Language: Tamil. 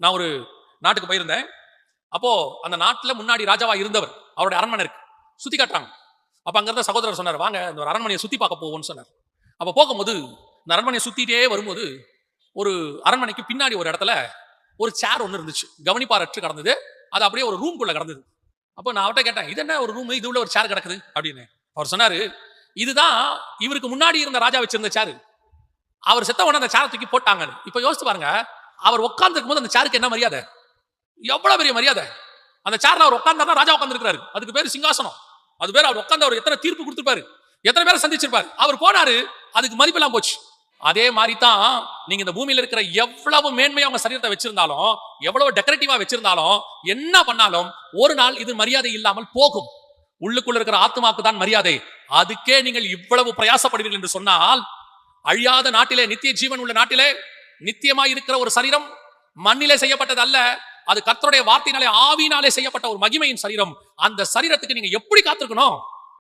நான் ஒரு நாட்டுக்கு போயிருந்தேன். அப்போ அந்த நாட்டுல முன்னாடி ராஜாவா இருந்தவர், அவருடைய அரண்மனை இருக்கு, சுத்தி காட்டுறாங்க. அப்ப அங்க இருந்த சகோதரர் சொன்னார், வாங்க இந்த ஒரு அரண்மனையை சுத்தி பார்க்க போவோம்னு சொன்னார். அப்ப போகும்போது இந்த அரண்மனையை சுத்திட்டே வரும்போது ஒரு அரண்மனைக்கு பின்னாடி ஒரு இடத்துல ஒரு சேர் ஒன்று இருந்துச்சு, கவனிப்பாரற்று கடந்தது. அது அப்படியே ஒரு ரூம்குள்ள கடந்தது. அப்போ நான் அவர்கிட்ட கேட்டேன், இது என்ன ஒரு ரூம், இது உள்ள ஒரு சேர் கிடக்குது அப்படின்னு. அவர் சொன்னாரு, இதுதான் இவருக்கு முன்னாடி இருந்த ராஜா வச்சிருந்த சேரு. அவர் செத்த உடனே அந்த சேரை தூக்கி போட்டாங்க. இப்ப யோசிச்சு பாருங்க, அவர் உட்கார்ந்து இருக்கும்போது அந்த சேருக்கு என்ன மரியாதை, எவ்வளவு பெரிய மரியாதை. அந்த சேர்ல அவர் உட்கார்ந்தா ராஜா உட்கார்ந்து இருக்காரு, அதுக்கு பேரு சிங்காசனம். அது பேர் அவர் உட்கார்ந்து அவர் எத்தனை தீர்ப்பு கொடுத்திருப்பாரு, எத்தனை பேரை சந்திச்சிருப்பாரு. அவர் போனாரு, அதுக்கு மதிப்பெல்லாம் போச்சு. அதே மாதிரி தான் நீங்க இந்த பூமியில இருக்கிற எவ்வளவு மேன்மையா உங்க சரீரத்தை வச்சிருந்தாலும், எவ்வளவு டெக்கரேட்டிவா வச்சிருந்தாலும், என்ன பண்ணாலும் ஒரு நாள் இது மரியாதை இல்லாமல் போகும். உள்ளுக்குள்ள இருக்கிற ஆத்மாக்கு தான் மரியாதை. அதுக்கே நீங்கள் இவ்வளவு பிரயாசப்படுவீர்கள் என்று சொன்னால், அழியாத நாட்டிலே, நித்திய ஜீவன் உள்ள நாட்டிலே நித்தியமாய் இருக்கிற ஒரு சரீரம் மண்ணிலே செய்யப்பட்டது அல்ல, அது கர்த்தருடைய வார்த்தையினாலே ஆவியினாலே செய்யப்பட்ட ஒரு மகிமையின் சரீரம். அந்த சரீரத்துக்கு நீங்க எப்படி காத்திருக்கணும்?